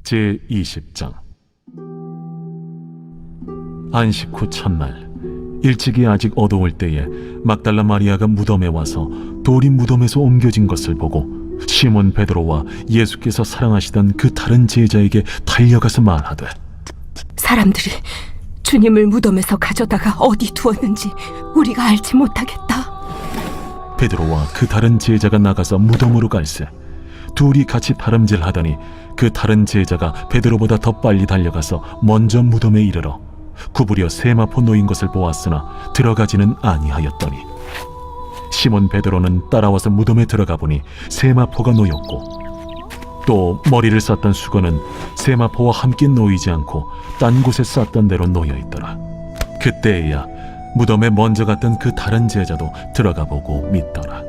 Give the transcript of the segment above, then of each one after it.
제20장. 안식 후 첫날 일찍이 아직 어두울 때에 막달라 마리아가 무덤에 와서 돌이 무덤에서 옮겨진 것을 보고 시몬 베드로와 예수께서 사랑하시던 그 다른 제자에게 달려가서 말하되, 사람들이 주님을 무덤에서 가져다가 어디 두었는지 우리가 알지 못하겠다. 베드로와 그 다른 제자가 나가서 무덤으로 갈새 둘이 같이 다름질하더니 그 다른 제자가 베드로보다 더 빨리 달려가서 먼저 무덤에 이르러 구부려 세마포 놓인 것을 보았으나 들어가지는 아니하였더니 시몬 베드로는 따라와서 무덤에 들어가 보니 세마포가 놓였고 또 머리를 쌌던 수건은 세마포와 함께 놓이지 않고 딴 곳에 쌌던 대로 놓여 있더라. 그때에야 무덤에 먼저 갔던 그 다른 제자도 들어가 보고 믿더라.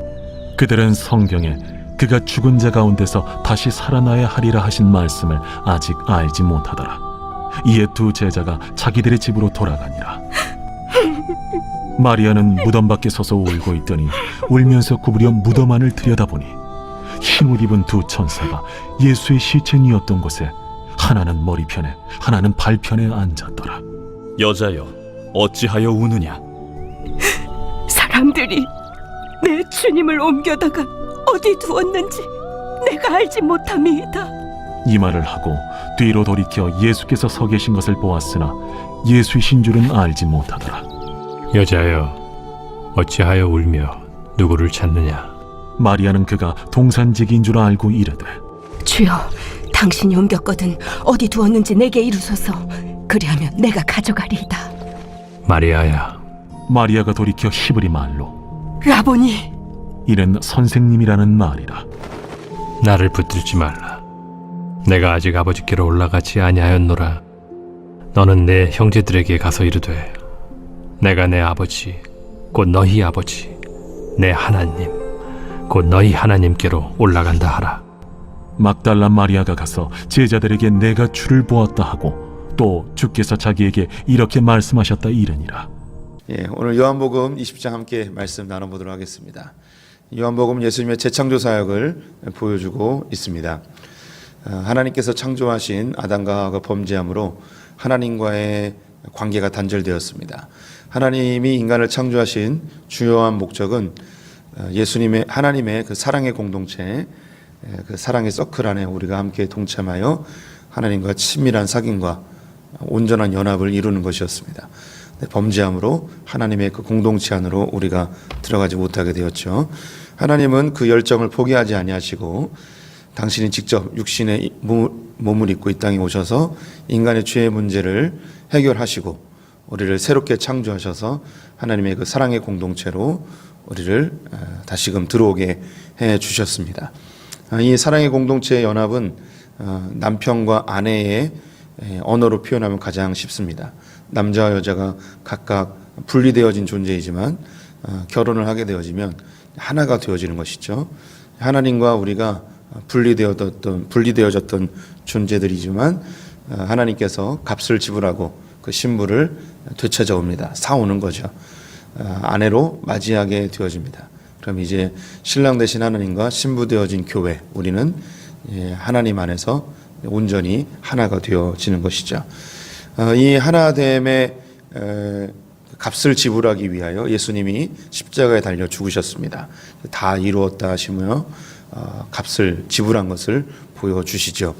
그들은 성경에 그가 죽은 자 가운데서 다시 살아나야 하리라 하신 말씀을 아직 알지 못하더라. 이에 두 제자가 자기들의 집으로 돌아가니라. 마리아는 무덤 밖에 서서 울고 있더니 울면서 구부려 무덤 안을 들여다보니 흰옷 입은 두 천사가 예수의 시체니었던 곳에 하나는 머리편에 하나는 발편에 앉았더라. 여자여, 어찌하여 우느냐? 사람들이 내 주님을 옮겨다가 어디 두었는지 내가 알지 못함이다. 이 말을 하고 뒤로 돌이켜 예수께서 서 계신 것을 보았으나 예수이신 줄은 알지 못하더라. 여자여, 어찌하여 울며 누구를 찾느냐? 마리아는 그가 동산지기인 줄 알고 이르되, 주여, 당신이 옮겼거든 어디 두었는지 내게 이루소서. 그리하면 내가 가져가리이다. 마리아야. 마리아가 돌이켜 히브리 말로 라보니, 이는 선생님이라는 말이라. 나를 붙들지 말라. 내가 아직 아버지께로 올라가지 아니하였노라. 너는 내 형제들에게 가서 이르되, 내가 내 아버지 곧 너희 아버지 내 하나님 곧 너희 하나님께로 올라간다 하라. 막달라 마리아가 가서 제자들에게 내가 주를 보았다 하고 또 주께서 자기에게 이렇게 말씀하셨다 이르니라. 오늘 요한복음 20장 함께 말씀 나눠보도록 하겠습니다. 요한복음 예수님의 재창조 사역을 보여주고 있습니다. 하나님께서 창조하신 아담과 하와가 범죄함으로 하나님과의 관계가 단절되었습니다. 하나님이 인간을 창조하신 주요한 목적은 예수님의 하나님의 그 사랑의 공동체, 그 사랑의 서클 안에 우리가 함께 동참하여 하나님과 친밀한 사귐과 온전한 연합을 이루는 것이었습니다. 범죄함으로 하나님의 그 공동체 안으로 우리가 들어가지 못하게 되었죠. 하나님은 그 열정을 포기하지 아니하시고 당신이 직접 육신의 몸을 입고 이 땅에 오셔서 인간의 죄의 문제를 해결하시고 우리를 새롭게 창조하셔서 하나님의 그 사랑의 공동체로 우리를 다시금 들어오게 해 주셨습니다. 이 사랑의 공동체의 연합은 남편과 아내의 언어로 표현하면 가장 쉽습니다. 남자와 여자가 각각 분리되어진 존재이지만 결혼을 하게 되어지면 하나가 되어지는 것이죠. 하나님과 우리가 분리되어졌던 존재들이지만 하나님께서 값을 지불하고 그 신부를 되찾아 옵니다. 사오는 거죠. 아내로 맞이하게 되어집니다. 그럼 이제 신랑 되신 하나님과 신부 되어진 교회, 우리는 하나님 안에서 온전히 하나가 되어지는 것이죠. 이 하나됨의 값을 지불하기 위하여 예수님이 십자가에 달려 죽으셨습니다. 다 이루었다 하시며 값을 지불한 것을 보여주시죠.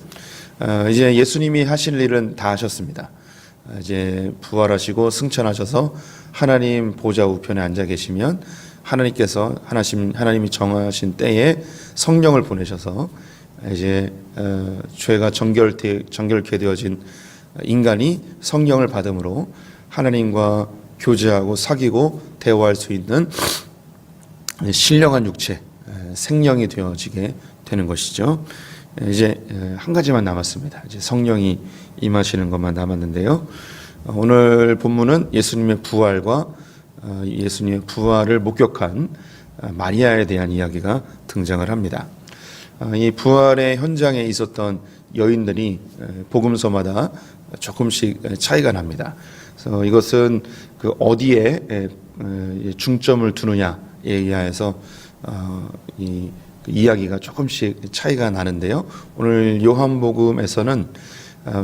이제 예수님이 하실 일은 다 하셨습니다. 이제 부활하시고 승천하셔서 하나님 보좌 우편에 앉아 계시면 하나님께서 하나님이 정하신 때에 성령을 보내셔서 이제 죄가 정결케 되어진 인간이 성령을 받음으로 하나님과 교제하고 사귀고 대화할 수 있는 신령한 육체, 생명이 되어지게 되는 것이죠. 이제 한 가지만 남았습니다. 이제 성령이 임하시는 것만 남았는데요. 오늘 본문은 예수님의 부활과 예수님의 부활을 목격한 마리아에 대한 이야기가 등장을 합니다. 이 부활의 현장에 있었던 여인들이 복음서마다 조금씩 차이가 납니다. 그래서 이것은 그 어디에 중점을 두느냐에 의해서 이 그 이야기가 조금씩 차이가 나는데요. 오늘 요한복음에서는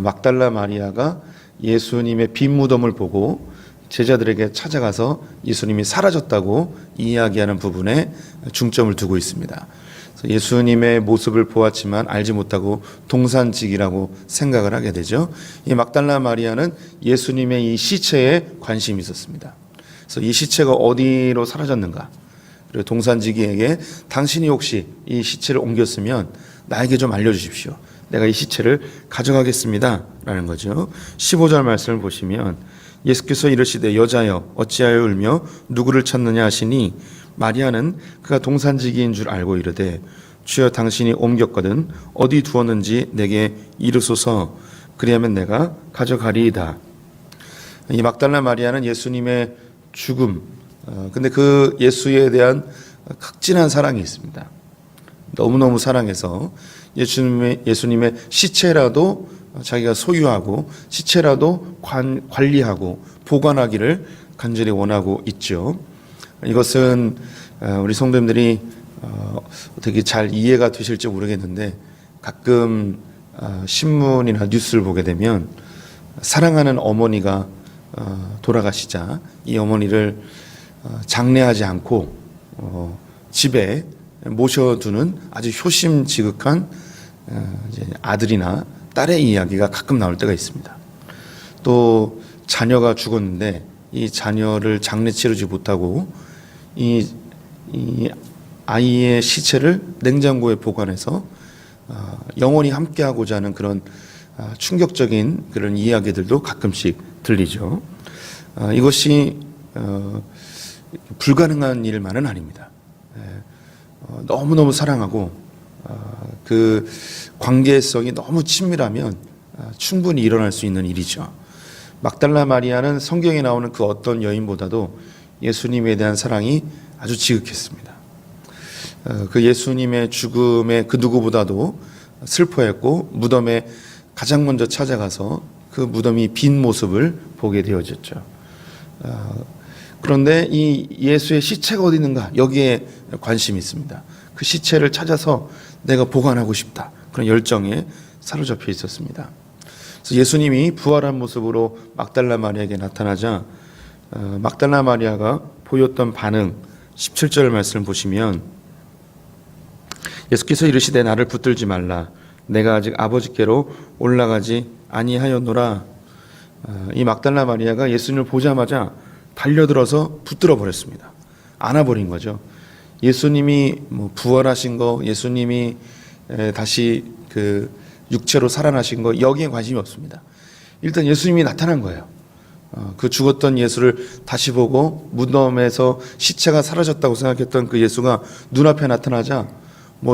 막달라 마리아가 예수님의 빈 무덤을 보고 제자들에게 찾아가서 예수님이 사라졌다고 이야기하는 부분에 중점을 두고 있습니다. 그래서 예수님의 모습을 보았지만 알지 못하고 동산직이라고 생각을 하게 되죠. 이 막달라 마리아는 예수님의 이 시체에 관심이 있었습니다. 그래서 이 시체가 어디로 사라졌는가, 그리고 동산지기에게 당신이 혹시 이 시체를 옮겼으면 나에게 좀 알려주십시오. 내가 이 시체를 가져가겠습니다 라는 거죠. 15절 말씀을 보시면 예수께서 이르시되 여자여 어찌하여 울며 누구를 찾느냐 하시니 마리아는 그가 동산지기인 줄 알고 이르되 주여 당신이 옮겼거든 어디 두었는지 내게 이르소서 그리하면 내가 가져가리이다. 이 막달라 마리아는 예수님의 죽음, 근데 그 예수에 대한 극진한 사랑이 있습니다. 너무너무 사랑해서 예수님의 시체라도 자기가 소유하고 시체라도 관리하고 보관하기를 간절히 원하고 있죠. 이것은 우리 성도님들이 어떻게 잘 이해가 되실지 모르겠는데 가끔 신문이나 뉴스를 보게 되면 사랑하는 어머니가 돌아가시자 이 어머니를 장례하지 않고 집에 모셔두는 아주 효심지극한 이제 아들이나 딸의 이야기가 가끔 나올 때가 있습니다. 또 자녀가 죽었는데 이 자녀를 장례 치르지 못하고 이 아이의 시체를 냉장고에 보관해서 영원히 함께하고자 하는 그런 충격적인 그런 이야기들도 가끔씩 들리죠. 이것이 불가능한 일만은 아닙니다. 너무너무 사랑하고 그 관계성이 너무 친밀하면 충분히 일어날 수 있는 일이죠. 막달라 마리아는 성경에 나오는 그 어떤 여인보다도 예수님에 대한 사랑이 아주 지극했습니다. 그 예수님의 죽음에 그 누구보다도 슬퍼했고 무덤에 가장 먼저 찾아가서 그 무덤이 빈 모습을 보게 되어졌죠. 그런데 이 예수의 시체가 어디 있는가 여기에 관심이 있습니다. 그 시체를 찾아서 내가 보관하고 싶다 그런 열정에 사로잡혀 있었습니다. 그래서 예수님이 부활한 모습으로 막달라 마리아에게 나타나자 막달라 마리아가 보였던 반응 17절 말씀을 보시면 예수께서 이르시되 나를 붙들지 말라 내가 아직 아버지께로 올라가지 아니하였노라. 이 막달라 마리아가 예수님을 보자마자 달려들어서 붙들어 버렸습니다. 안아버린 거죠. 예수님이 부활하신 거, 예수님이 다시 그 육체로 살아나신 거 여기에 관심이 없습니다. 일단 예수님이 나타난 거예요. 그 죽었던 예수를 다시 보고 무덤에서 시체가 사라졌다고 생각했던 그 예수가 눈앞에 나타나자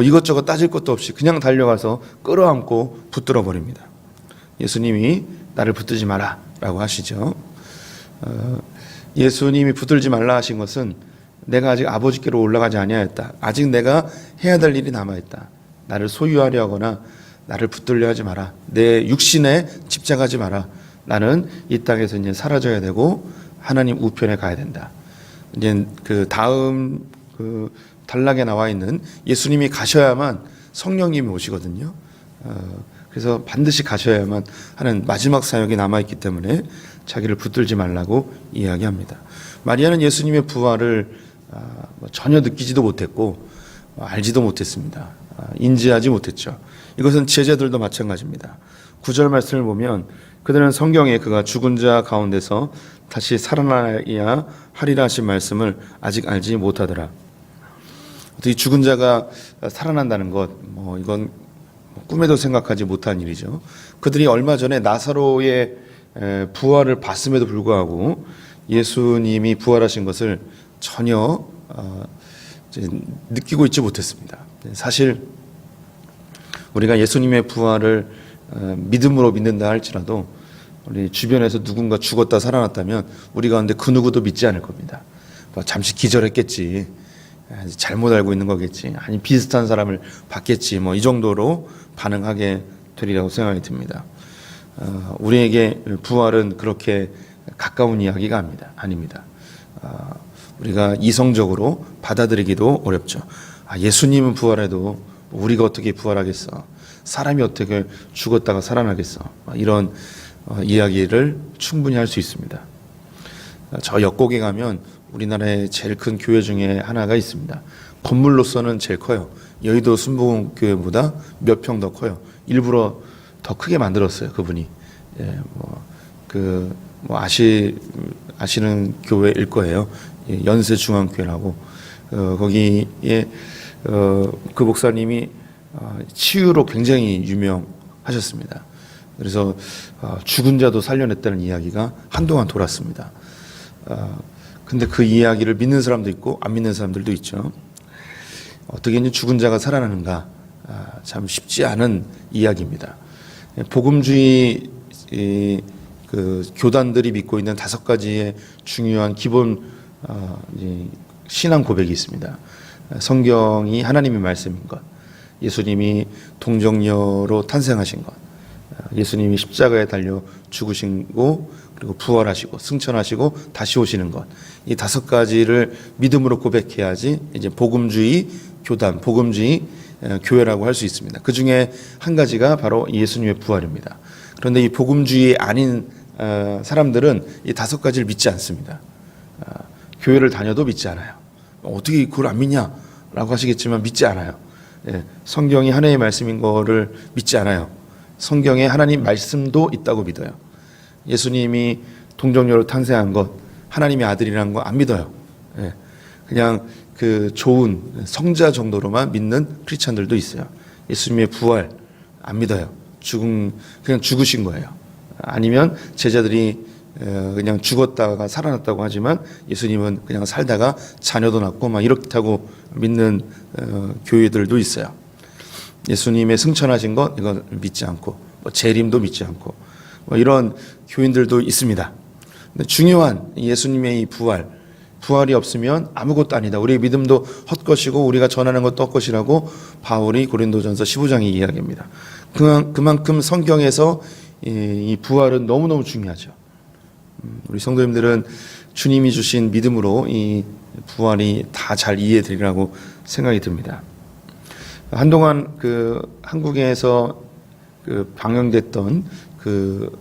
이것저것 따질 것도 없이 그냥 달려가서 끌어안고 붙들어 버립니다. 예수님이 나를 붙들지 마라 라고 하시죠. 예수님이 붙들지 말라 하신 것은 내가 아직 아버지께로 올라가지 아니하였다. 아직 내가 해야 될 일이 남아있다. 나를 소유하려 하거나 나를 붙들려 하지 마라. 내 육신에 집착하지 마라. 나는 이 땅에서 이제 사라져야 되고 하나님 우편에 가야 된다. 이제 그 다음 그 단락에 나와 있는 예수님이 가셔야만 성령님이 오시거든요. 그래서 반드시 가셔야만 하는 마지막 사역이 남아있기 때문에 자기를 붙들지 말라고 이야기합니다. 마리아는 예수님의 부활을 전혀 느끼지도 못했고 알지도 못했습니다. 인지하지 못했죠. 이것은 제자들도 마찬가지입니다. 9절 말씀을 보면 그들은 성경에 그가 죽은 자 가운데서 다시 살아나야 하리라 하신 말씀을 아직 알지 못하더라. 이 죽은 자가 살아난다는 것, 이건 꿈에도 생각하지 못한 일이죠. 그들이 얼마 전에 나사로의 부활을 봤음에도 불구하고 예수님이 부활하신 것을 전혀 느끼고 있지 못했습니다. 사실 우리가 예수님의 부활을 믿음으로 믿는다 할지라도 우리 주변에서 누군가 죽었다 살아났다면 우리 가운데 그 누구도 믿지 않을 겁니다. 잠시 기절했겠지, 잘못 알고 있는 거겠지, 아니 비슷한 사람을 봤겠지, 이 정도로 반응하게 되리라고 생각이 듭니다. 우리에게 부활은 그렇게 가까운 이야기가 아닙니다. 우리가 이성적으로 받아들이기도 어렵죠. 예수님은 부활해도 우리가 어떻게 부활하겠어? 사람이 어떻게 죽었다가 살아나겠어? 이런 이야기를 충분히 할 수 있습니다. 저 역곡에 가면 우리나라의 제일 큰 교회 중에 하나가 있습니다. 건물로서는 제일 커요. 여의도 순복음교회보다 몇 평 더 커요. 일부러 더 크게 만들었어요, 그분이. 예, 아시는 교회일 거예요. 예, 연세중앙교회라고. 거기에 그 목사님이 치유로 굉장히 유명하셨습니다. 그래서 죽은 자도 살려냈다는 이야기가 한동안 돌았습니다. 근데 그 이야기를 믿는 사람도 있고 안 믿는 사람들도 있죠. 어떻게 이제 죽은 자가 살아나는가? 참 쉽지 않은 이야기입니다. 복음주의 그 교단들이 믿고 있는 5가지의 중요한 기본 신앙 고백이 있습니다. 성경이 하나님의 말씀인 것, 예수님이 동정녀로 탄생하신 것, 예수님이 십자가에 달려 죽으시고 그리고 부활하시고 승천하시고 다시 오시는 것, 이 5가지를 믿음으로 고백해야지 이제 복음주의 교단, 복음주의 교회라고 할 수 있습니다. 그 중에 한 가지가 바로 예수님의 부활입니다. 그런데 이 복음주의 아닌 사람들은 이 5가지를 믿지 않습니다. 교회를 다녀도 믿지 않아요. 어떻게 그걸 안 믿냐라고 하시겠지만 믿지 않아요. 성경이 하나님의 말씀인 거를 믿지 않아요. 성경에 하나님 말씀도 있다고 믿어요. 예수님이 동정녀로 탄생한 것, 하나님의 아들이라는 거 안 믿어요. 그냥 그 좋은 성자 정도로만 믿는 크리스찬들도 있어요. 예수님의 부활 안 믿어요. 그냥 죽으신 거예요. 아니면 제자들이 그냥 죽었다가 살아났다고 하지만 예수님은 그냥 살다가 자녀도 낳고 막 이렇다고 믿는 교회들도 있어요. 예수님의 승천하신 것 이건 믿지 않고 재림도 믿지 않고 이런 교인들도 있습니다. 근데 중요한 예수님의 이 부활이 없으면 아무것도 아니다. 우리의 믿음도 헛것이고 우리가 전하는 것도 헛것이라고 바울이 고린도전서 15장에 이야기합니다. 그만큼 성경에서 이 부활은 너무너무 중요하죠. 우리 성도님들은 주님이 주신 믿음으로 이 부활이 다 잘 이해되리라고 생각이 듭니다. 한동안 그 한국에서 그 방영됐던 그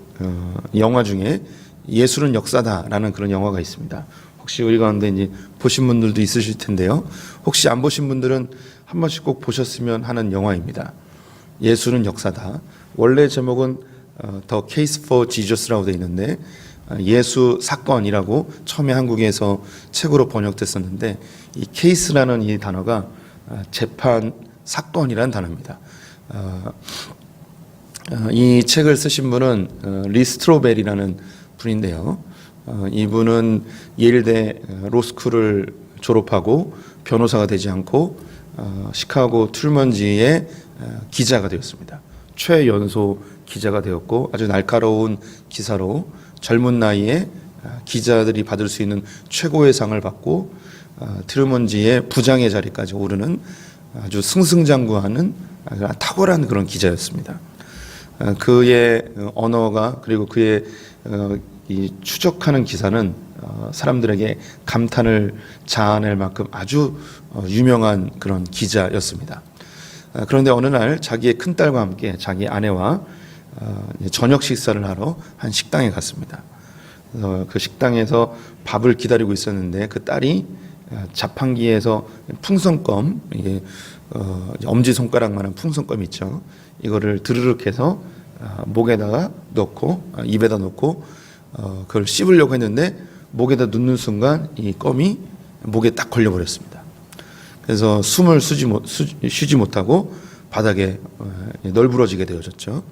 영화 중에 예술은 역사다라는 그런 영화가 있습니다. 혹시 우리 가운데 이제 보신 분들도 있으실 텐데요. 혹시 안 보신 분들은 한 번씩 꼭 보셨으면 하는 영화입니다. 예술은 역사다. 원래 제목은 The Case for Jesus라고 되어 있는데 예수 사건이라고 처음에 한국에서 책으로 번역됐었는데 이 케이스라는 이 단어가 재판 사건이라는 단어입니다. 이 책을 쓰신 분은 리 스트로벨이라는 분인데요. 이분은 예일대 로스쿨을 졸업하고 변호사가 되지 않고 시카고 트루먼지의 기자가 되었습니다. 최연소 기자가 되었고 아주 날카로운 기사로 젊은 나이에 기자들이 받을 수 있는 최고의 상을 받고 트루먼지의 부장의 자리까지 오르는 아주 승승장구하는 탁월한 그런 기자였습니다. 그의 언어가 그리고 그의 이 추적하는 기사는 사람들에게 감탄을 자아낼 만큼 아주 유명한 그런 기자였습니다. 그런데 어느 날 자기의 큰딸과 함께 자기 아내와 저녁 식사를 하러 한 식당에 갔습니다. 그래서 그 식당에서 밥을 기다리고 있었는데 그 딸이 자판기에서 풍선껌, 이게 엄지손가락만한 풍선껌 있죠. 이거를 드르륵 해서 목에다가 넣고 입에다 넣고 그걸 씹으려고 했는데 목에다 넣는 순간 이 껌이 목에 딱 걸려버렸습니다. 그래서 숨을 쉬지 못하고 바닥에 널브러지게 되어졌죠.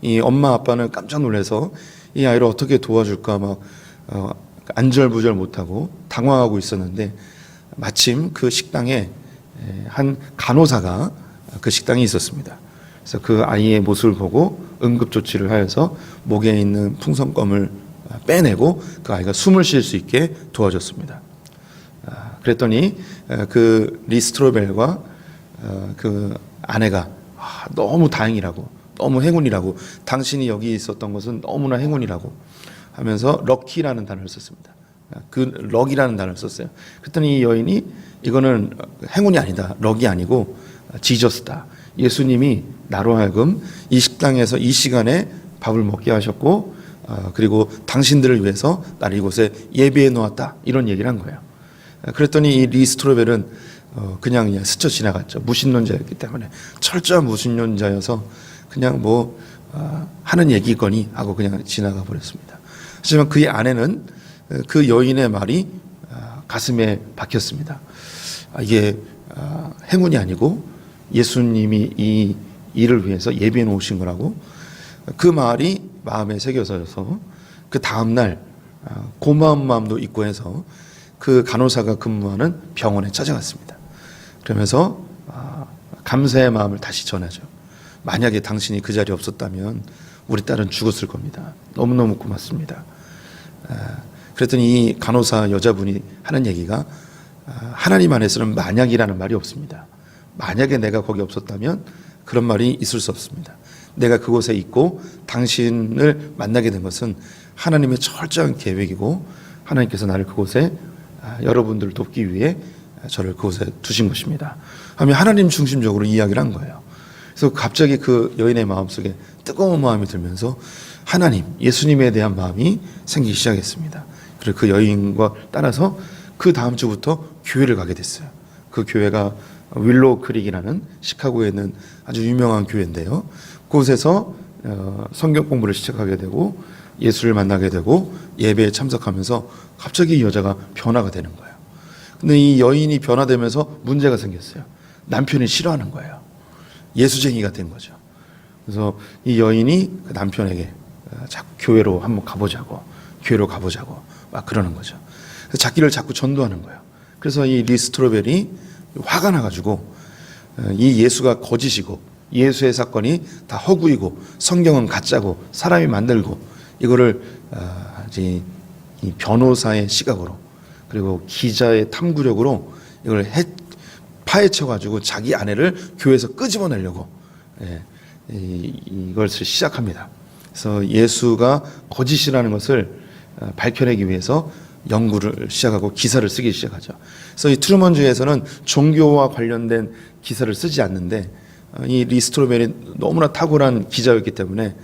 이 엄마 아빠는 깜짝 놀라서 이 아이를 어떻게 도와줄까 막 안절부절 못하고 당황하고 있었는데 마침 그 식당에 한 간호사가 그 식당에 있었습니다. 그래서 그 아이의 모습을 보고 응급조치를 하여서 목에 있는 풍선껌을 빼내고 그 아이가 숨을 쉴 수 있게 도와줬습니다. 그랬더니 그 리스트로벨과 그 아내가 너무 다행이라고, 너무 행운이라고, 당신이 여기 있었던 것은 너무나 행운이라고 하면서 럭키라는 단어를 썼습니다. 그 럭이라는 단어를 썼어요. 그랬더니 이 여인이 이거는 행운이 아니다. 럭이 아니고 지저스다. 예수님이 나로 하여금 이 식당에서 이 시간에 밥을 먹게 하셨고 그리고 당신들을 위해서 나를 이곳에 예비해 놓았다. 이런 얘기를 한 거예요. 그랬더니 이 리 스트로벨은 그냥 스쳐 지나갔죠. 무신론자였기 때문에 철저한 무신론자여서 그냥 뭐 하는 얘기거니 하고 그냥 지나가 버렸습니다. 하지만 그의 아내는 그 여인의 말이 가슴에 박혔습니다. 이게 행운이 아니고 예수님이 이 일을 위해서 예비해 놓으신 거라고 그 말이 마음에 새겨져서 그 다음날 고마운 마음도 있고 해서 그 간호사가 근무하는 병원에 찾아갔습니다. 그러면서 감사의 마음을 다시 전하죠. 만약에 당신이 그 자리에 없었다면 우리 딸은 죽었을 겁니다. 너무너무 고맙습니다. 그랬더니 이 간호사 여자분이 하는 얘기가 하나님 안에서는 만약이라는 말이 없습니다. 만약에 내가 거기 없었다면 그런 말이 있을 수 없습니다. 내가 그곳에 있고 당신을 만나게 된 것은 하나님의 철저한 계획이고 하나님께서 나를 그곳에 여러분들을 돕기 위해 저를 그곳에 두신 것입니다. 하며 하나님 중심적으로 이야기를 한 거예요. 그래서 갑자기 그 여인의 마음속에 뜨거운 마음이 들면서 하나님, 예수님에 대한 마음이 생기기 시작했습니다. 그리고 그 여인과 따라서 그 다음 주부터 교회를 가게 됐어요. 그 교회가 윌로우 크릭이라는 시카고에 있는 아주 유명한 교회인데요. 그곳에서 성경 공부를 시작하게 되고 예수를 만나게 되고 예배에 참석하면서 갑자기 이 여자가 변화가 되는 거예요. 근데 이 여인이 변화되면서 문제가 생겼어요. 남편이 싫어하는 거예요. 예수쟁이가 된 거죠. 그래서 이 여인이 그 남편에게 자꾸 교회로 한번 가보자고, 교회로 가보자고 막 그러는 거죠. 그래서 자기를 자꾸 전도하는 거예요. 그래서 이 리 스트로벨이 화가 나가지고 이 예수가 거짓이고 예수의 사건이 다 허구이고 성경은 가짜고 사람이 만들고 이거를 이 변호사의 시각으로 그리고 기자의 탐구력으로 이걸 파헤쳐가지고 자기 아내를 교회에서 끄집어내려고 이것을 시작합니다. 그래서 예수가 거짓이라는 것을 밝혀내기 위해서 연구를 시작하고 기사를 쓰기 시작하죠. 그래서 이 트루먼주의에서는 종교와 관련된 기사를 쓰지 않는데 이 리 스트로벨이 너무나 탁월한 기자였기 때문에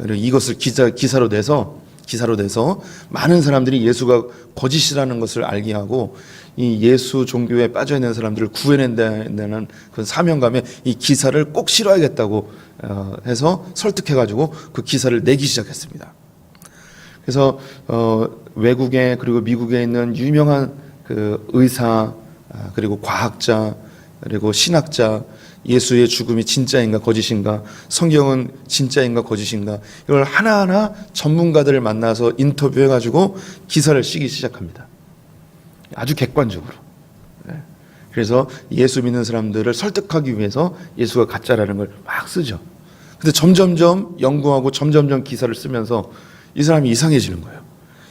이것을 기사로 내서 많은 사람들이 예수가 거짓이라는 것을 알게 하고 이 예수 종교에 빠져 있는 사람들을 구해낸다는 그 사명감에 이 기사를 꼭 실어야겠다고 해서 설득해가지고 그 기사를 내기 시작했습니다. 그래서 외국에 그리고 미국에 있는 유명한 그 의사 그리고 과학자 그리고 신학자 예수의 죽음이 진짜인가 거짓인가 성경은 진짜인가 거짓인가 이걸 하나하나 전문가들을 만나서 인터뷰해가지고 기사를 쓰기 시작합니다. 아주 객관적으로. 그래서 예수 믿는 사람들을 설득하기 위해서 예수가 가짜라는 걸 막 쓰죠. 근데 점점점 연구하고 점점점 기사를 쓰면서 이 사람이 이상해지는 거예요.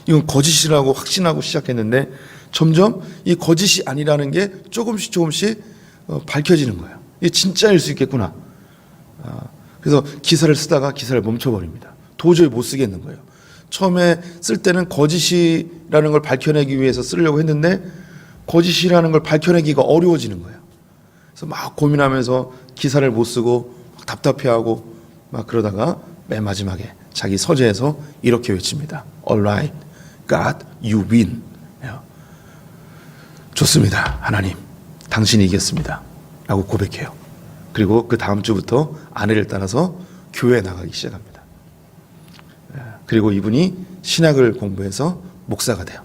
이건 거짓이라고 확신하고 시작했는데 점점 이 거짓이 아니라는 게 조금씩 밝혀지는 거예요. 이게 진짜일 수 있겠구나. 그래서 기사를 쓰다가 기사를 멈춰버립니다. 도저히 못 쓰겠는 거예요. 처음에 쓸 때는 거짓이라는 걸 밝혀내기 위해서 쓰려고 했는데 거짓이라는 걸 밝혀내기가 어려워지는 거예요. 그래서 막 고민하면서 기사를 못 쓰고 막 답답해하고 막 그러다가 맨 마지막에 자기 서재에서 이렇게 외칩니다. Alright, God, you win. 좋습니다. 하나님, 당신이 이겼습니다. 라고 고백해요. 그리고 그 다음 주부터 아내를 따라서 교회에 나가기 시작합니다. 그리고 이분이 신학을 공부해서 목사가 돼요.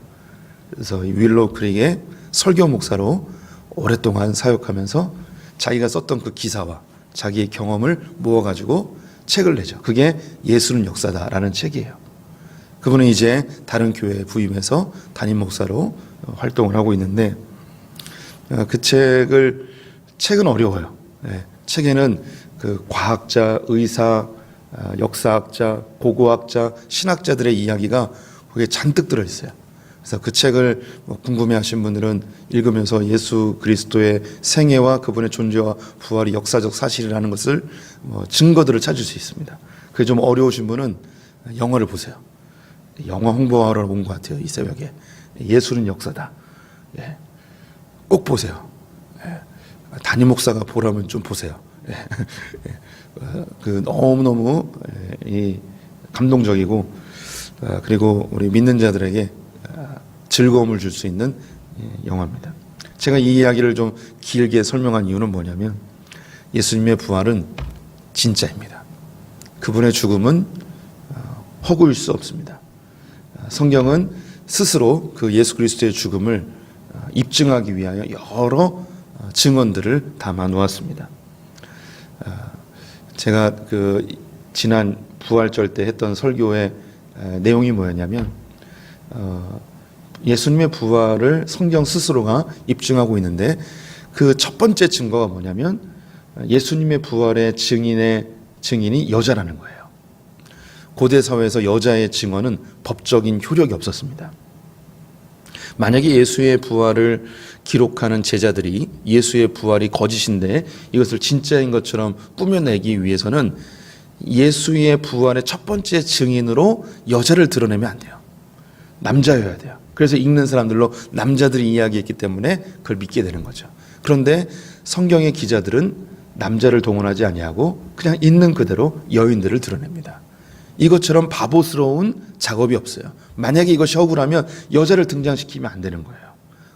그래서 윌로우 크릭의 설교 목사로 오랫동안 사역하면서 자기가 썼던 그 기사와 자기의 경험을 모아가지고 책을 내죠. 그게 예수는 역사다라는 책이에요. 그분은 이제 다른 교회에 부임해서 담임 목사로 활동을 하고 있는데 그 책은 어려워요. 책에는 그 과학자, 의사, 역사학자, 고고학자, 신학자들의 이야기가 거기에 잔뜩 들어있어요. 그래서 그 책을 궁금해하신 분들은 읽으면서 예수 그리스도의 생애와 그분의 존재와 부활이 역사적 사실이라는 것을 증거들을 찾을 수 있습니다. 그게 좀 어려우신 분은 영화를 보세요. 영화 홍보하러 온 것 같아요, 이 새벽에. 예수는 역사다. 예. 꼭 보세요. 예. 담임 목사가 보라면 좀 보세요. 예. 그 너무너무 이 감동적이고 그리고 우리 믿는 자들에게 즐거움을 줄 수 있는 영화입니다. 제가 이 이야기를 좀 길게 설명한 이유는 뭐냐면 예수님의 부활은 진짜입니다. 그분의 죽음은 허구일 수 없습니다. 성경은 스스로 그 예수 그리스도의 죽음을 입증하기 위하여 여러 증언들을 담아 놓았습니다. 제가 그 지난 부활절 때 했던 설교의 내용이 뭐였냐면 예수님의 부활을 성경 스스로가 입증하고 있는데 그 첫 번째 증거가 뭐냐면 예수님의 부활의 증인이 여자라는 거예요. 고대 사회에서 여자의 증언은 법적인 효력이 없었습니다. 만약에 예수의 부활을 기록하는 제자들이 예수의 부활이 거짓인데 이것을 진짜인 것처럼 꾸며내기 위해서는 예수의 부활의 첫 번째 증인으로 여자를 드러내면 안 돼요. 남자여야 돼요. 그래서 읽는 사람들로 남자들이 이야기했기 때문에 그걸 믿게 되는 거죠. 그런데 성경의 기자들은 남자를 동원하지 아니하고 그냥 있는 그대로 여인들을 드러냅니다. 이것처럼 바보스러운 작업이 없어요. 만약에 이것이 억울하면 여자를 등장시키면 안 되는 거예요.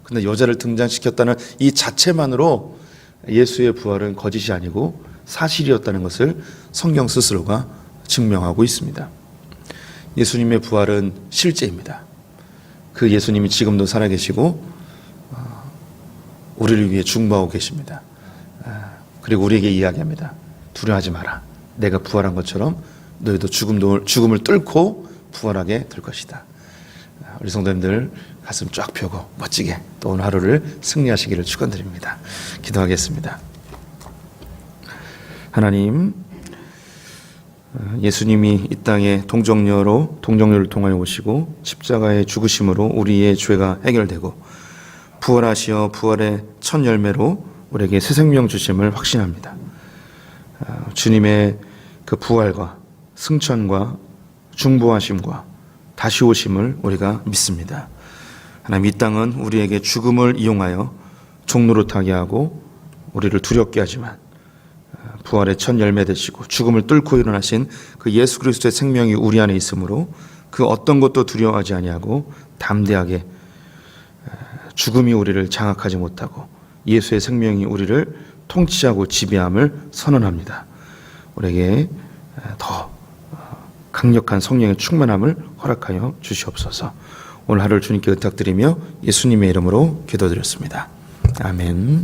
근데 여자를 등장시켰다는 이 자체만으로 예수의 부활은 거짓이 아니고 사실이었다는 것을 성경 스스로가 증명하고 있습니다. 예수님의 부활은 실제입니다. 그 예수님이 지금도 살아계시고 우리를 위해 중보하고 계십니다. 그리고 우리에게 이야기합니다. 두려워하지 마라. 내가 부활한 것처럼 너희도 죽음을 뚫고 부활하게 될 것이다. 우리 성도님들 가슴 쫙 펴고 멋지게 또 오늘 하루를 승리하시기를 축원드립니다. 기도하겠습니다. 하나님, 예수님이 이 땅에 동정녀를 통하여 오시고 십자가의 죽으심으로 우리의 죄가 해결되고 부활하시어 부활의 첫 열매로 우리에게 새 생명 주심을 확신합니다. 주님의 그 부활과 승천과 중보하심과 다시 오심을 우리가 믿습니다. 하나님, 이 땅은 우리에게 죽음을 이용하여 종노릇하게 하고 우리를 두렵게 하지만 부활의 첫 열매 되시고 죽음을 뚫고 일어나신 그 예수 그리스도의 생명이 우리 안에 있으므로 그 어떤 것도 두려워하지 아니하고 담대하게 죽음이 우리를 장악하지 못하고 예수의 생명이 우리를 통치하고 지배함을 선언합니다. 우리에게 더 강력한 성령의 충만함을 허락하여 주시옵소서. 오늘 하루를 주님께 의탁드리며 예수님의 이름으로 기도드렸습니다. 아멘.